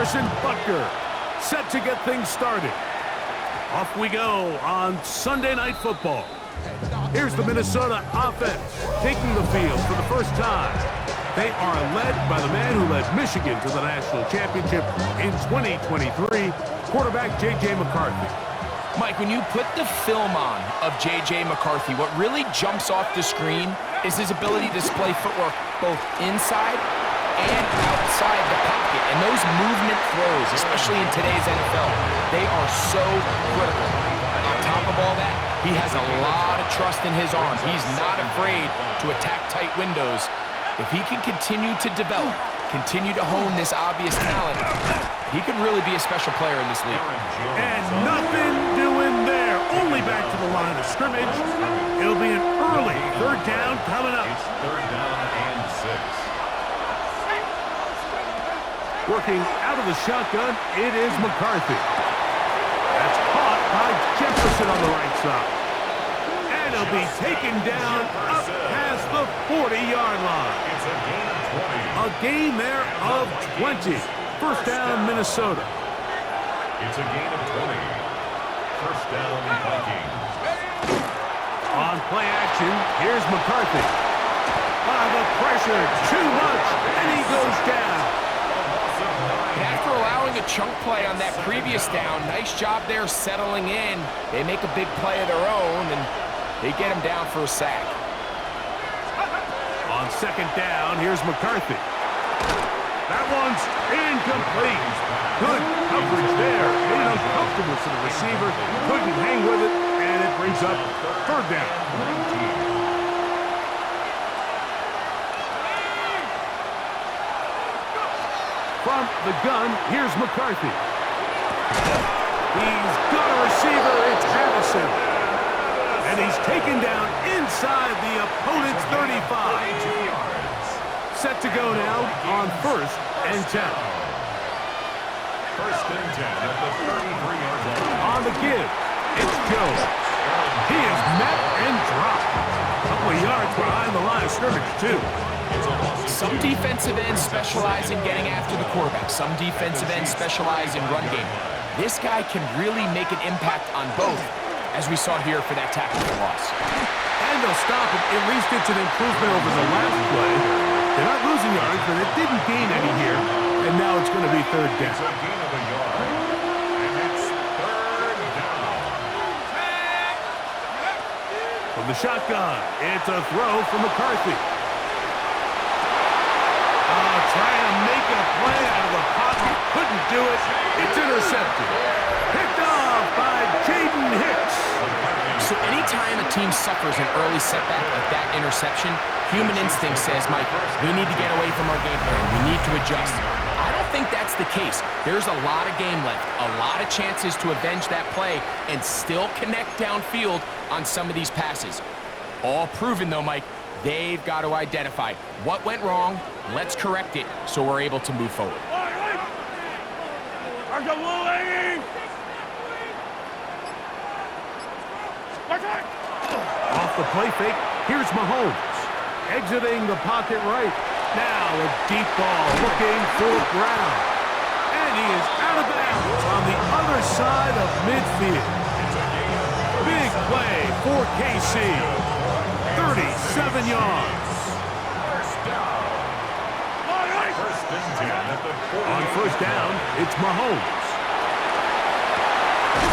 Jefferson Butker set to get things started. Off we go on Sunday Night Football. Here's the Minnesota offense taking the field for the first time. They are led by the man who led Michigan to the national championship in 2023, quarterback J.J. McCarthy. Mike, when you put the film on of J.J. McCarthy, what really jumps off the screen is his ability to display footwork both inside and outside the pocket. And those movement throws, especially in today's NFL, they are so critical. On top of all that, he has a lot of trust in his arm. He's not afraid to attack tight windows. If he can continue to develop, continue to hone this obvious talent, he could really be a special player in this league. And nothing doing there. Only back to the line of scrimmage. It'll be an early third down coming up. It's third down and 6. Working out of the shotgun, it is McCarthy. That's caught by Jefferson on the right side. And he'll be taken down up past the 40-yard line. It's a gain of 20. A gain there of 20. First down, Minnesota. It's a gain of 20. First down, Vikings. On play action, here's McCarthy. The pressure, too much, and he goes down. After allowing a chunk play on that previous down, nice job there settling in. They make a big play of their own, and they get him down for a sack. On second down, here's McCarthy. That one's incomplete. Good coverage there. Made it uncomfortable for the receiver. Couldn't hang with it, and it brings up third down. From the gun, here's McCarthy. He's got a receiver. It's Harrison. And he's taken down inside the opponent's 35. Set to go now on first and 10. First and 10 at the 33-yard line. On the give, it's Jones. He is met and dropped. A couple of yards behind the line of scrimmage, too. Some defensive ends specialize in getting after the quarterback. Some defensive ends specialize in run game. This guy can really make an impact on both, as we saw here for that tackle for loss. And they'll stop it. At least it's an improvement over the last play. They're not losing yards, but it didn't gain any here. And now it's going to be third down. It's a gain of a yard. And it's third down. From the shotgun, it's a throw from McCarthy. Trying to make a play out of the pocket. Couldn't do it. It's intercepted. Picked off by Jaden Hicks. So anytime a team suffers an early setback like that interception, human instinct says, Mike, we need to get away from our game plan. We need to adjust. I don't think that's the case. There's a lot of game left, a lot of chances to avenge that play and still connect downfield on some of these passes. All proven, though, Mike. They've got to identify what went wrong. Let's correct it so we're able to move forward. Off the play fake, here's Mahomes. Exiting the pocket right. Now a deep ball looking for Brown. And he is out of bounds on the other side of midfield. Big play for KC. 37 yards. On first down, it's Mahomes.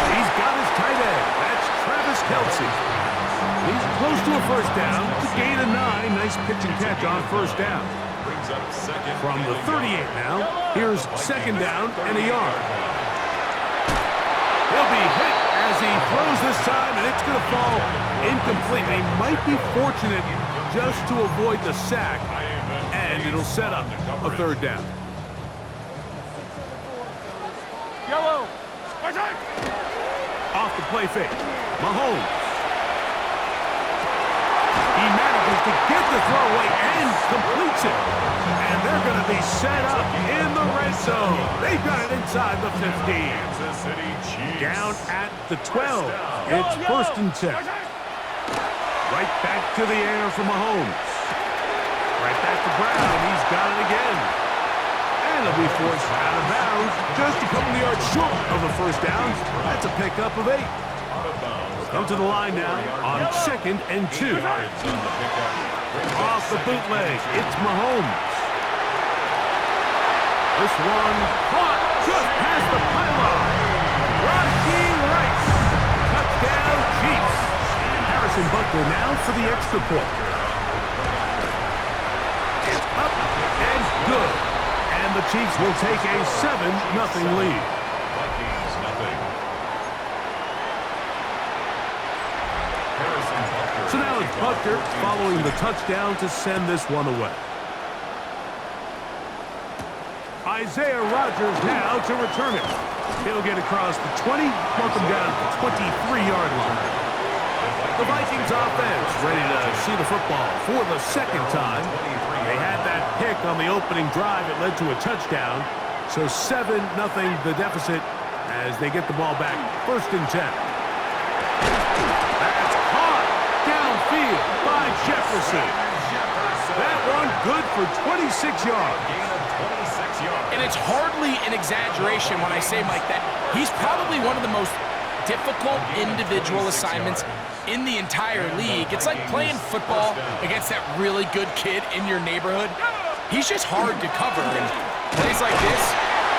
He's got his tight end. That's Travis Kelce. He's close to a first down. To gain a 9. Nice pitch and catch on first down. From the 38 now, here's second down and a yard. He'll be hit as he throws this time, and it's going to fall incomplete. They might be fortunate just to avoid the sack, and it'll set up a third down. Yellow. Off the play fake, Mahomes. He manages to get the throw away and completes it. And they're going to be set up in the red zone. They've got it inside the 15. Down at the 12. It's first and 10. Right back to the air for Mahomes. Right back to Brown. He's got it again. And he'll be forced out of bounds just a couple of yards short of the first down. That's a pickup of 8. Come to the line now on 2nd and 2. Off the bootleg, it's Mahomes. This one caught just past the pylon. Rashee Rice. Touchdown, Chiefs. Harrison Butker now for the extra point. It's up and good. And the Chiefs will take a 7-0 lead. So now it's Butker following the touchdown to send this one away. Isaiah Rodgers now to return it. He'll get across the 20, mark him down at the 23-yard line. The Vikings offense ready to see the football for the second time. They had that pick on the opening drive. It led to a touchdown. So 7-0 the deficit as they get the ball back. 1st and 10. That's caught downfield by Jefferson. That one good for 26 yards. And it's hardly an exaggeration when I say, Mike, that he's probably one of the most difficult individual assignments in the entire league. It's like playing football against that really good kid in your neighborhood. He's just hard to cover, and plays like this,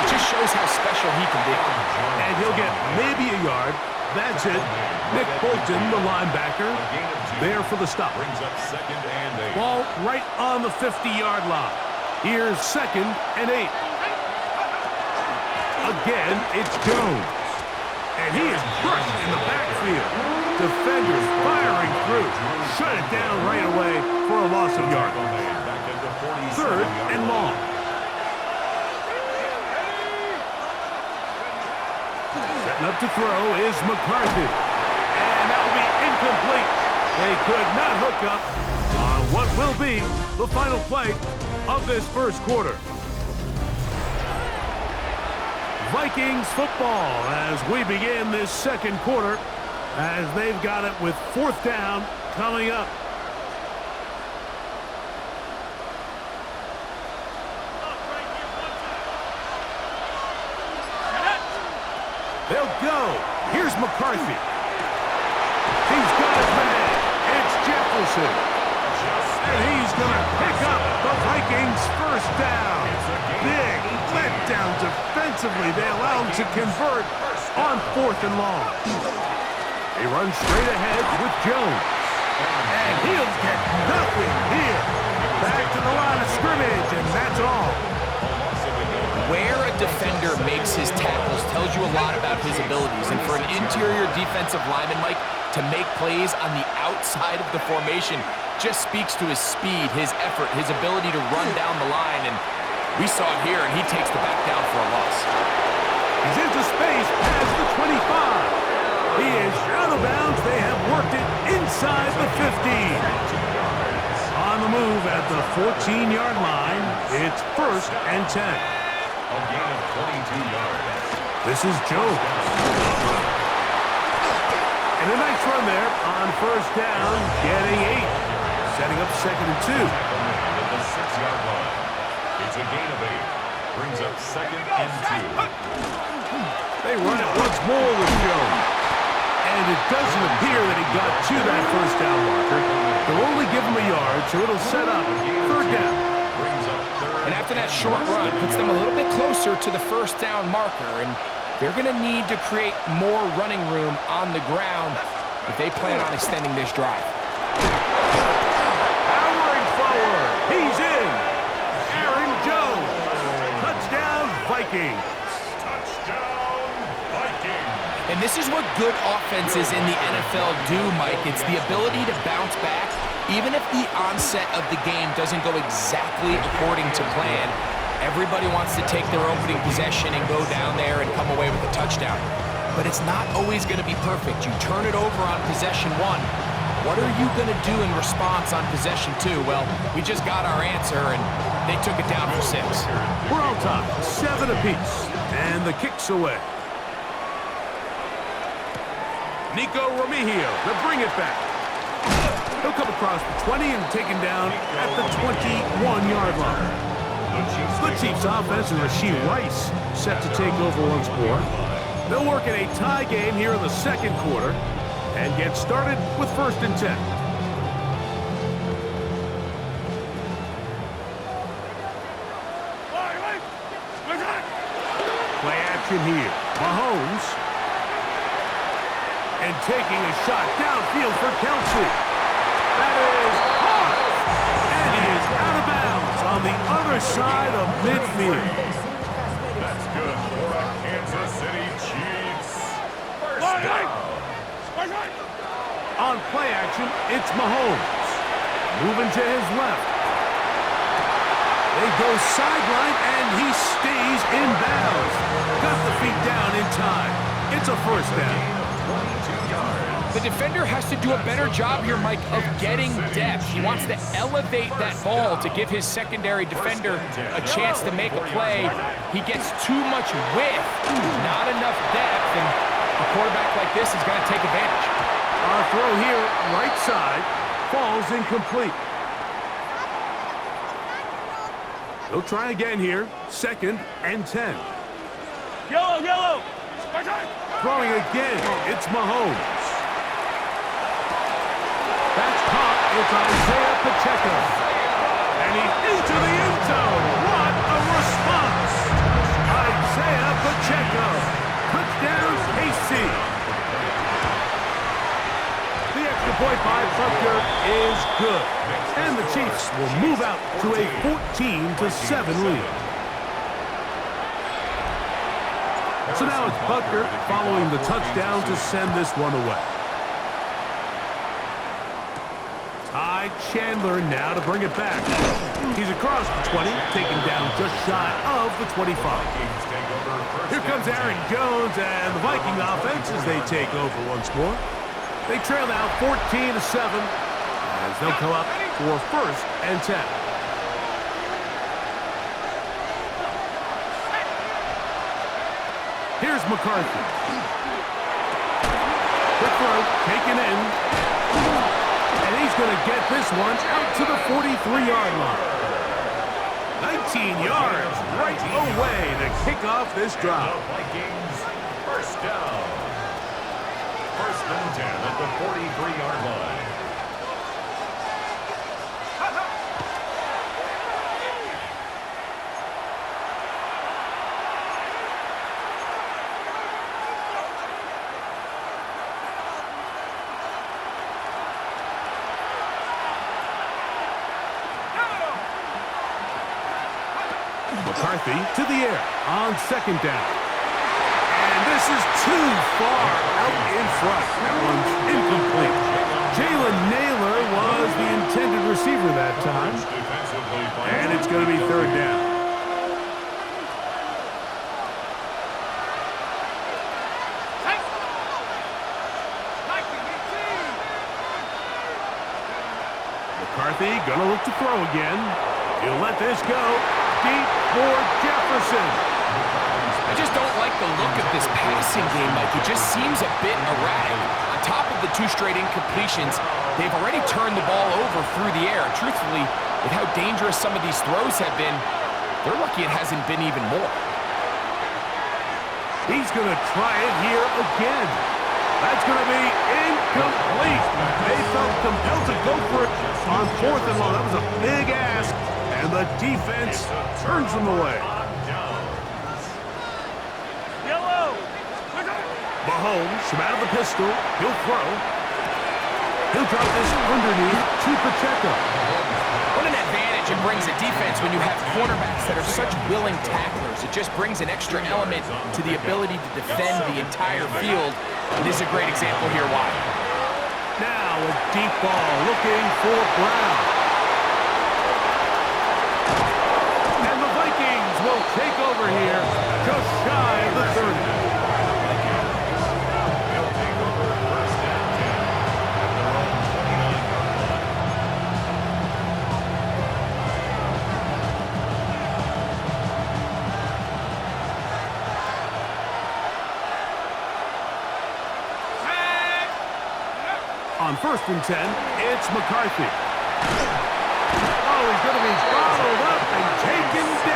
it just shows how special he can be. And he'll get maybe a yard. That's it. Nick Bolton, the linebacker, there for the stop. Ball right on the 50-yard line. Here's 2nd and 8. Again, it's Jones. And he is crushed in the backfield. Defenders firing through. Shut it down right away for a loss of yardage. 3rd and long. Setting up to throw is McCarthy. And that will be incomplete. They could not hook up on what will be the final play of this first quarter. Vikings football as we begin this second quarter as they've got it with 4th down coming up. They'll go. Here's McCarthy. He's got his man. It's Jefferson. And he's going to pick up the Vikings' 1st down. Big letdown defensively. They allow him to convert on 4th and long. He runs straight ahead with Jones. And he'll get nothing here. Back to the line of scrimmage, and that's all. Where a defender makes his tackles tells you a lot about his abilities. And for an interior defensive lineman, Mike, to make plays on the outside of the formation just speaks to his speed, his effort, his ability to run down the line. And we saw it here, and he takes the back down for a loss. He's into space past the 25. He is out of bounds. They have worked it inside the 15. On the move at the 14-yard line, it's 1st and 10. A gain of 22 yards. This is Jones. And a nice run there on 1st down, getting 8. Setting up 2nd and 2. At the 6-yard line. It's a gain of 8. Brings up 2nd and 2. They run it once more with Jones. And it doesn't appear that he got to that 1st down marker. They'll only give him a yard, so it'll set up 3rd down. And after that short run, puts them a little bit closer to the 1st down marker. And they're going to need to create more running room on the ground if they plan on extending this drive. Powering forward. He's in. Aaron Jones. Touchdown, Vikings. Touchdown, Vikings. And this is what good offenses in the NFL do, Mike. It's the ability to bounce back, even if the onset of the game doesn't go exactly according to plan. Everybody wants to take their opening possession and go down there and come away with a touchdown. But it's not always going to be perfect. You turn it over on possession 1. What are you going to do in response on possession 2? Well, we just got our answer, and they took it down for 6. We're all tied, 7 apiece, and the kick's away. Nico Remigio to bring it back. He'll come across the 20 and taken down at the 21-yard line. The Chiefs offense and Rashee Rice set to take over once more. They'll work in a tie game here in the second quarter and get started with 1st and 10. Play action here. Mahomes. And taking a shot downfield for Kelsey. That is caught. And he is out of bounds on the other side of midfield. That's good for the Kansas City Chiefs. First down. On play action, it's Mahomes. Moving to his left. They go sideline, and he stays in bounds. Got the feet down in time. It's a first down. The defender has to do a better job here, Mike, of getting depth. He wants to elevate that ball to give his secondary defender a chance to make a play. He gets too much width, not enough depth, and a quarterback like this is going to take advantage. Our throw here, right side, falls incomplete. They'll try again here, 2nd and 10. Yellow. Throwing again, it's Mahomes. That's caught, it's Isaiah Pacheco. And he's into the end zone. What a response! Isaiah Pacheco. Touchdown, KC. The extra point by Butker is good. And the Chiefs will move out to a 14-7 lead. So now it's Butker following the touchdown to send this one away. Ty Chandler now to bring it back. He's across the 20, taken down just shy of the 25. Here comes Aaron Jones and the Viking offense as they take over once more. They trail now 14-7 as they'll come up for 1st and 10. Here's McCarthy. The throw taken in. And he's going to get this one out to the 43-yard line. 19 yards right away to kick off this drive. Vikings, first down. 1st and 10 at the 43-yard line. McCarthy to the air on 2nd down. And this is too far out in front. That one's incomplete. Jalen Naylor was the intended receiver that time. And it's going to be 3rd down. McCarthy going to look to throw again. He'll let this go. Deep for Jefferson. I just don't like the look of this passing game, Mike. It just seems a bit erratic. On top of the 2 straight incompletions, they've already turned the ball over through the air. Truthfully, with how dangerous some of these throws have been, they're lucky it hasn't been even more. He's going to try it here again. That's going to be incomplete. They felt compelled to go for it on 4th and long. That was a big ask, and the defense turns them away. Mahomes from out of the pistol. He'll throw. He'll drop this underneath to Pacheco. What an advantage it brings a defense when you have cornerbacks that are such willing tacklers. It just brings an extra element to the ability to defend the entire field. And this is a great example here why. Now a deep ball looking for Brown. And the Vikings will take over here just shy of the 30. On 1st and 10, it's McCarthy. Oh, he's going to be followed up and taken down.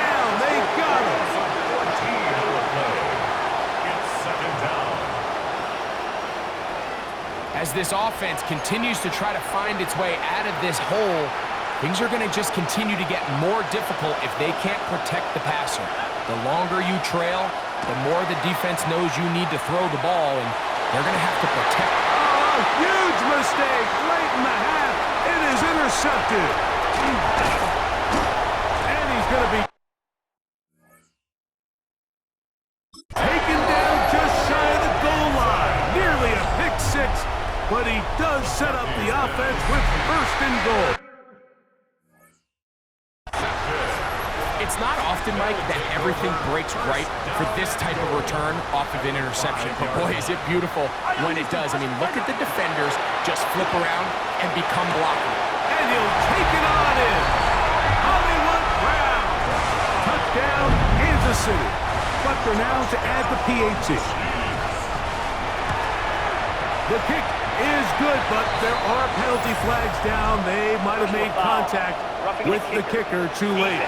As this offense continues to try to find its way out of this hole, things are going to just continue to get more difficult if they can't protect the passer. The longer you trail, the more the defense knows you need to throw the ball, and they're going to have to protect. Oh, huge mistake late in the half. It is intercepted. And he's going to be taken down just shy of the goal line. Nearly a pick six, but he does set up the offense with first and goal. It's not often, Mike, that everything breaks right for this type of return off of an interception. But boy, is it beautiful when it does. I mean, look at the defenders just flip around and become blockers. And he'll take it on in. Hollywood Brown. Touchdown, Kansas City. Butker now to add the PAT. The kick is good, but there are penalty flags down. They might have made contact with the kicker too late.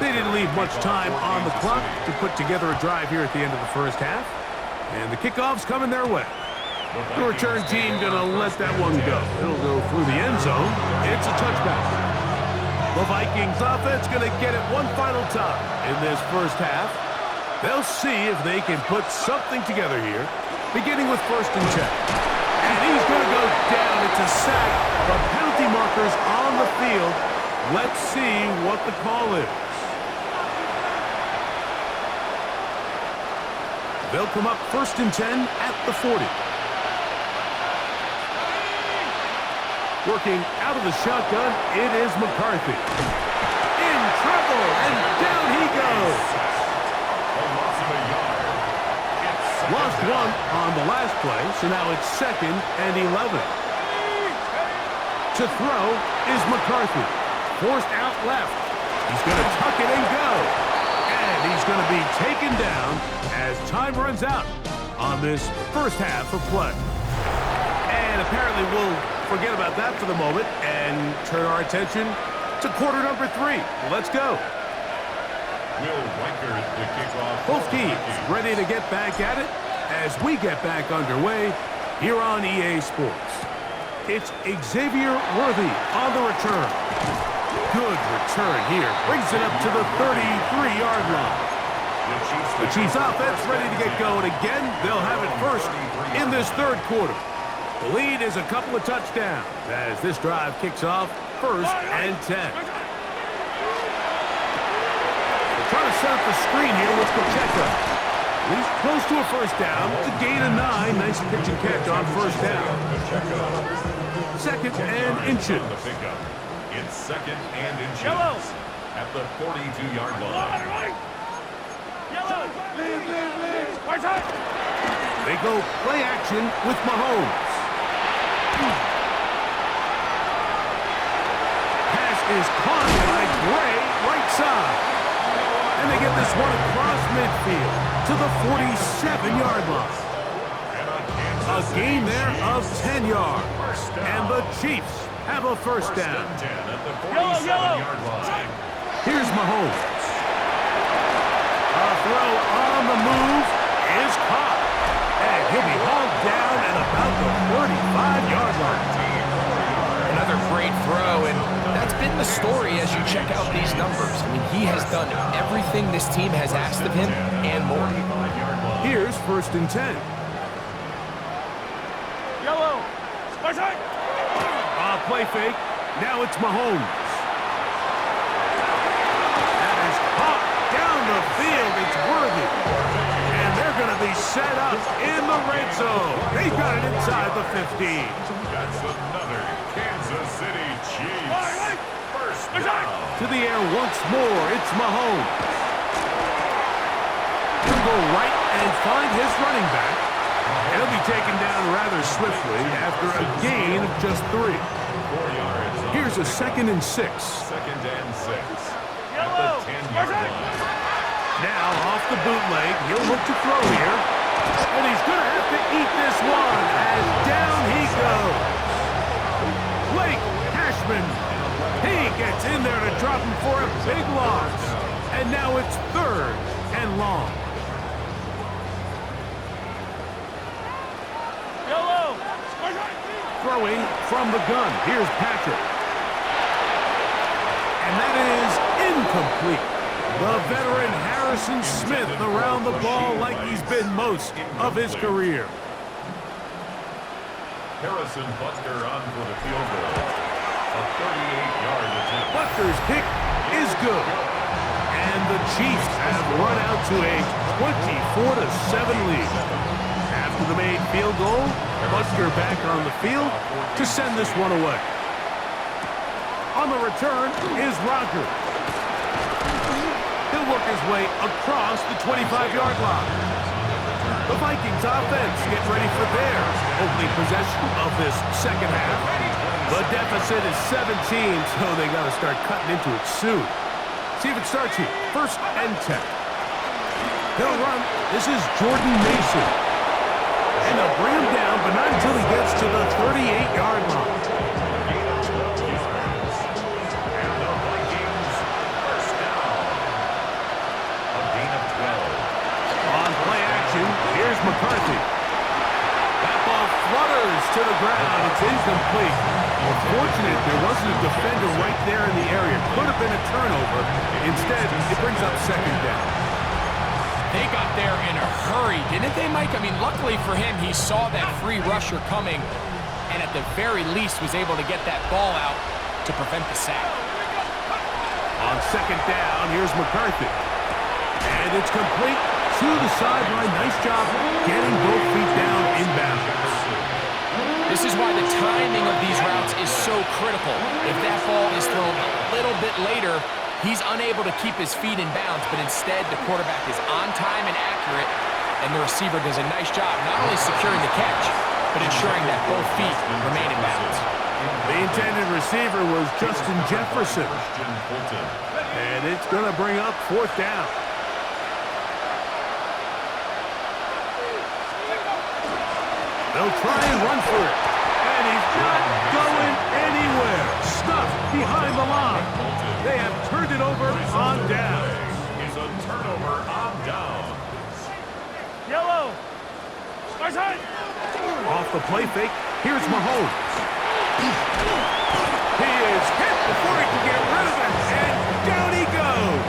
They didn't leave much time on the clock to put together a drive here at the end of the first half. And the kickoff's coming their way. The return team going to let that one go. It'll go through the end zone. It's a touchback. The Vikings offense going to get it one final time in this first half. They'll see if they can put something together here, beginning with 1st and 10. And he's going to go down. It's a sack. The penalty markers on the field. Let's see what the call is. They'll come up 1st and 10 at the 40. Working out of the shotgun, it is McCarthy. In trouble, and down he goes. Lost one on the last play, so now it's 2nd and 11. To throw is McCarthy. Forced out left. He's going to tuck it and go. And he's going to be taken down as time runs out on this first half of play. And apparently we'll forget about that for the moment and turn our attention to quarter number 3. Let's go. Both teams ready to get back at it as we get back underway here on EA Sports. It's Xavier Worthy on the return. Good return here. Brings it up to the 33-yard line. The Chiefs offense ready to get going again. They'll have it first in this third quarter. The lead is a couple of touchdowns as this drive kicks off 1st and 10. They're trying to set up the screen here with Pacheco. He's close to a first down. It's a gain of 9. Nice pitch and catch on first down. 2nd and inches. It's 2nd and inches at the 42-yard line. They go play action with Mahomes. Pass is caught by Gray, right side. And they get this one across midfield to the 47-yard line. A gain there of 10 yards. And the Chiefs have a first down. Here's Mahomes. A throw on the move is caught. And he'll be hauled down at about the 35-yard line. Another great throw, and that's been the story as you check out these numbers. I mean, he has done everything this team has asked of him and more. Here's 1st and 10. Yellow. Play fake. Now it's Mahomes. That is caught down the field. It's Worthy. And they're going to be set up in the red zone. They've got it inside the 15. That's another Kansas City Chiefs. First down. To the air once more. It's Mahomes. He'll go right and find his running back. He'll be taken down rather swiftly after a gain of just 3. Here's a 2nd and 6. 2nd and 6 at the 10-yard line. Now off the bootleg, he'll look to throw here. And he's going to have to eat this one as down he goes. Blake Cashman, he gets in there to drop and long. Yellow. Throwing from the gun. Here's Patrick. And that is incomplete. The veteran Harrison Smith around the ball like he's been most of his career. Harrison Butker on for the field goal. A 38-yard attempt. Butker's kick is good. And the Chiefs have run out to a 24-7 lead. After the made field goal, Butker back on the field to send this one away. On the return is Rocker. He'll work his way across the 25-yard line. The Vikings offense get ready for their opening possession of this second half. The deficit is 17, so they got to start cutting into it soon. See if it starts here. 1st and 10. He'll run. This is Jordan Mason. And they'll bring him down, but not until he gets to the 38-yard line. And the Vikings first down. A gain of 12. On play action, here's McCarthy. That ball flutters to the ground. It's incomplete. Fortunate there wasn't a defender right there in the area. Could have been a turnover. Instead, it brings up 2nd down. They got there in a hurry, didn't they, Mike? I mean, luckily for him, he saw that free rusher coming and at the very least was able to get that ball out to prevent the sack. On 2nd down, here's McCarthy. And it's complete to the sideline. Nice job getting both feet down inbounds. This is why the timing of these routes is so critical. If that ball is thrown a little bit later, he's unable to keep his feet in bounds, but instead the quarterback is on time and accurate, and the receiver does a nice job not only securing the catch, but ensuring that both feet remain in bounds. The intended receiver was Justin Jefferson. And it's going to bring up 4th down. They'll try and run for it. And he's not going anywhere. Stuffed behind the line. They have turned it over on down. Is a turnover on down. Yellow. Start time. Off the play fake, here's Mahomes. He is hit before he can get rid of it, and down he goes.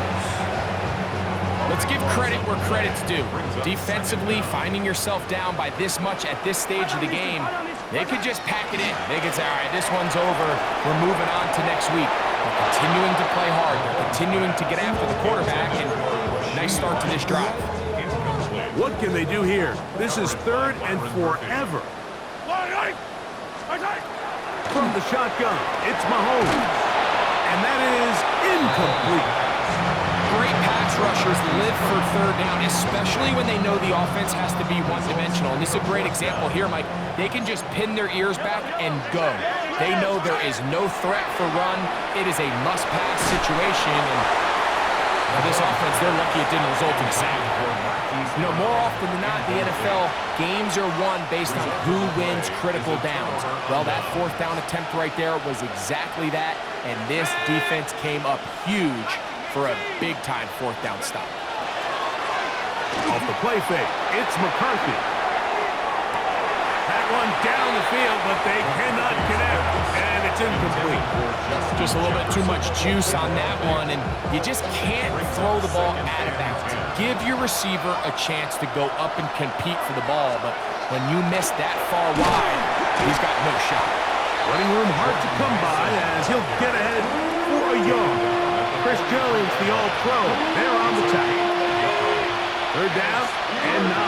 Let's give credit where credit's due. Defensively, finding yourself down by this much at this stage of the game, they could just pack it in. They could say, all right, this one's over. We're moving on to next week. They're continuing to play hard. They're continuing to get after the quarterback, and nice start to this drive. What can they do here? This is 3rd and forever. From the shotgun, it's Mahomes. And that is incomplete. Great pass rushers live for 3rd down, especially when they know the offense has to be one-dimensional. And this is a great example here, Mike. They can just pin their ears back and go. They know there is no threat for run. It is a must-pass situation. And this offense, they're lucky it didn't result in a sack. You know, more often than not, the NFL, games are won based on who wins critical downs. Well, that 4th down attempt right there was exactly that, and this defense came up huge for a big-time 4th down stop. Off the play fake, it's McCarthy. That one down the field, but they cannot connect, and it's incomplete. Just a little bit too much juice on that one, and you just can't throw the ball out of bounds. Give your receiver a chance to go up and compete for the ball, but when you miss that far wide, he's got no shot. Running room hard to come by as he'll get ahead for a yard. Chris Jones, the All-Pro, they're on the tackle. 3rd down and 9.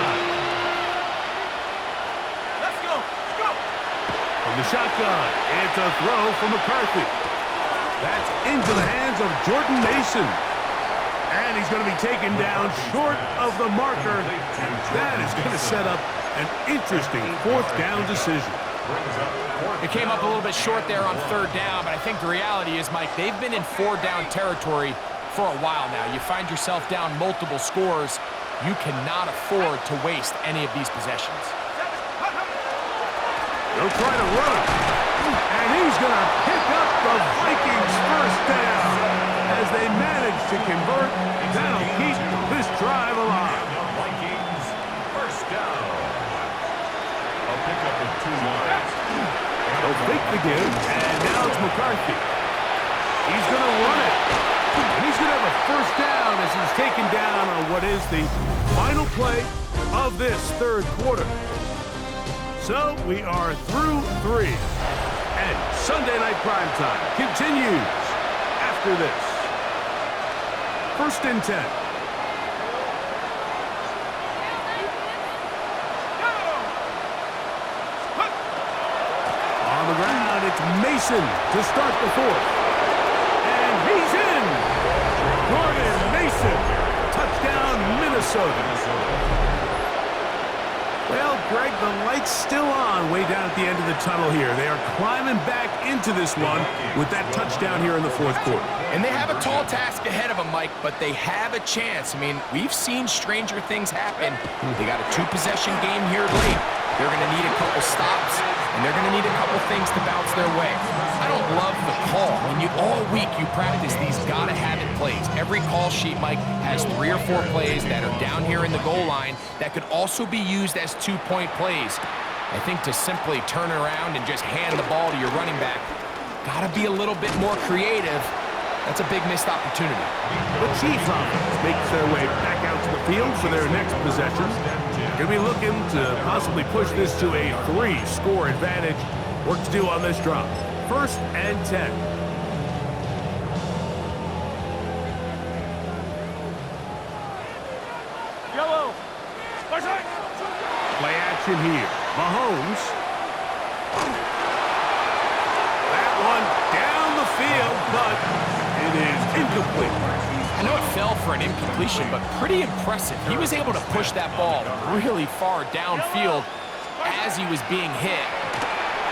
Let's go. Go. From the shotgun, it's a throw from McCarthy. That's into the hands of Jordan Mason. And he's going to be taken down short of the marker. And that is going to set up an interesting 4th down decision. It came up a little bit short there on 3rd down, but I think the reality is, Mike, they've been in 4-down territory for a while now. You find yourself down multiple scores. You cannot afford to waste any of these possessions. They'll try to run. And he's going to pick up the Vikings' 1st down. as they manage to convert. That'll keep this drive alive. Vikings, first down. A pickup of 2 yards. They'll fake the give, and now it's McCarthy. He's going to run it. And he's going to have a first down as he's taken down on what is the final play of this third quarter. So we are through 3. And Sunday Night Primetime continues after this. First and 10. On the ground, it's Mason to start the fourth. And he's in. Gordon Mason. Touchdown, Minnesota. Well, Greg, the light's still on way down at the end of the tunnel here. They are climbing back into this one with that touchdown here in the fourth quarter. And they have a tall task ahead of them, Mike, but they have a chance. I mean, we've seen stranger things happen. They got a 2-possession game here late. They're going to need a couple stops, and they're going to need a couple things to bounce their way. I don't love the call. I mean, all week you practice these gotta-have-it plays. Every call sheet, Mike, has 3 or 4 plays that are down here in the goal line that could also be used as 2-point plays. I think to simply turn around and just hand the ball to your running back, gotta be a little bit more creative. That's a big missed opportunity. The Chiefs offense makes their way back out to the field for their next possession. Going to be looking to possibly push this to a 3-score advantage. Work to do on this drop. First and 10. Yellow. Far side. Play action here. Mahomes. That one down the field, but it is incomplete. I know it fell for an incompletion, but pretty impressive. He was able to push that ball really far downfield as he was being hit.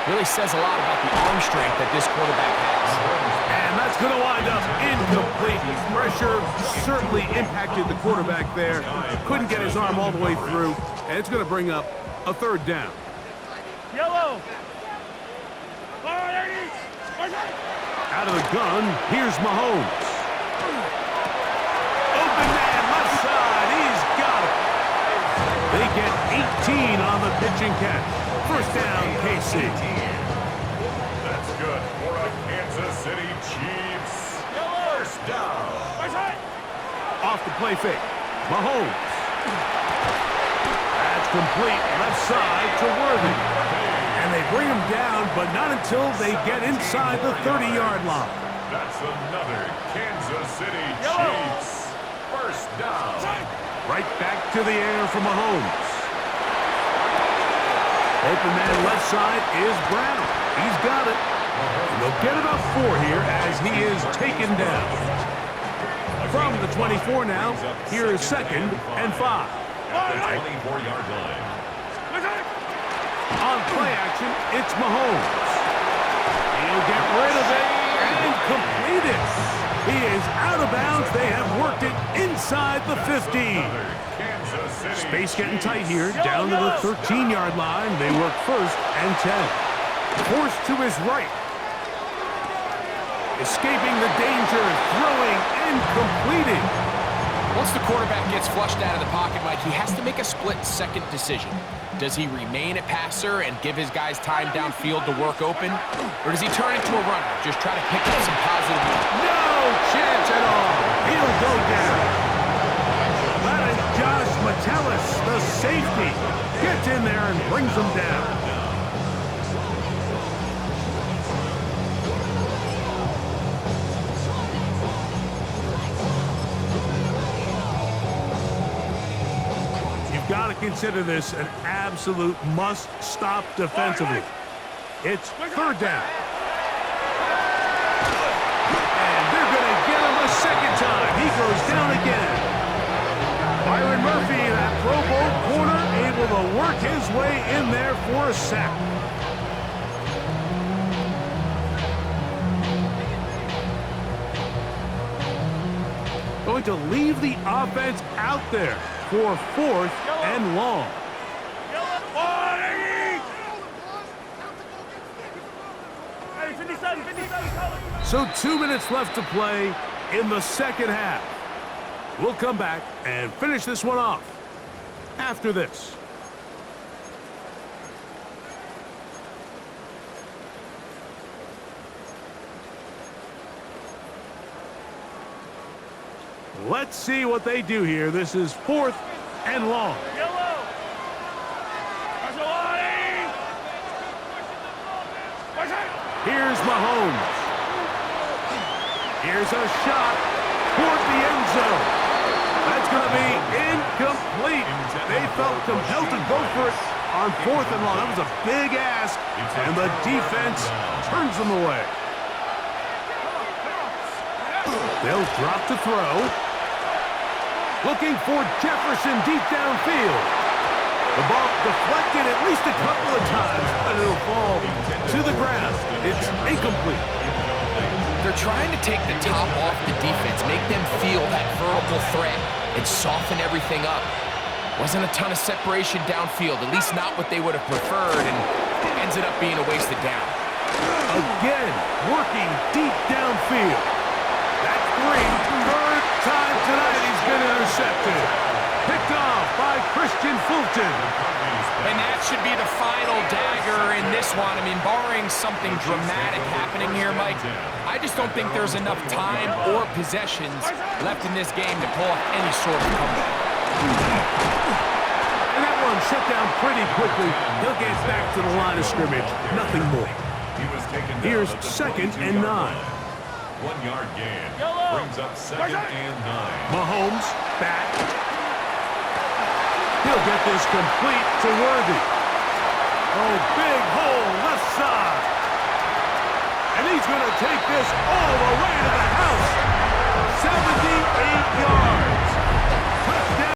Really says a lot about the arm strength that this quarterback has. And that's going to wind up incomplete. Pressure certainly impacted the quarterback there. Couldn't get his arm all the way through, and it's going to bring up a third down. Yellow. Out of the gun, here's Mahomes. Open man, left side, he's got it. They get 18 on the pitch and catch. First down, KC. That's good for a Kansas City Chiefs. First down. Off the play fake. Mahomes. That's complete. Left side to Worthy. And they bring him down, but not until they get inside the 30-yard line. That's another Kansas City Chiefs. First down. Right back to the air for Mahomes. Open man left side is Brown. He's got it. And they'll get about 4 here as he is taken down. From the 24 now, here is second and 5. At the 24-yard line. On play action, it's Mahomes. He'll get rid of it and complete it. He is out of bounds. They have worked it inside the 15. Space getting tight here, down to the 13-yard line. They work first and 10. Forced to his right. Escaping the danger, throwing and completing. Once the quarterback gets flushed out of the pocket, Mike, he has to make a split-second decision. Does he remain a passer and give his guys time downfield to work open? Or does he turn into a runner, just try to pick up some positive momentum? No chance at all. He'll go down. That is Josh Metellus, the safety. Gets in there and brings him down. Got to consider this an absolute must-stop defensively. It's third down. And they're going to get him a second time. He goes down again. Byron Murphy, that Pro Bowl corner, able to work his way in there for a sack. Going to leave the offense out there for fourth and long. So 2 minutes left to play. in the second half. We'll come back and finish this one off after this. Let's see what they do here. This is 4th and long. Yellow. Here's Mahomes. Here's a shot toward the end zone. That's going to be incomplete. They felt compelled to go for it on 4th and long. That was a big ask, and the defense turns them away. They'll drop to throw. Looking for Jefferson deep downfield. The ball deflected at least a couple of times, but it'll fall to the ground. It's incomplete. They're trying to take the top off the defense, make them feel that vertical threat, and soften everything up. Wasn't a ton of separation downfield, at least not what they would have preferred, and it ends up being a wasted down. Again, working deep downfield. That's 3. Third time tonight he's been intercepted. Picked off by Christian Fulton. And that should be the final dagger in this one. I mean, barring something dramatic happening here, Mike, I just don't think there's enough time or possessions left in this game to pull off any sort of comeback. And that one shut down pretty quickly. He'll get back to the line of scrimmage. Nothing more. Here's 2nd and 9. 1-yard gain. Brings up 2nd and 9. Mahomes back. He'll get this complete to Worthy. Oh, big hole left side. And he's going to take this all the way to the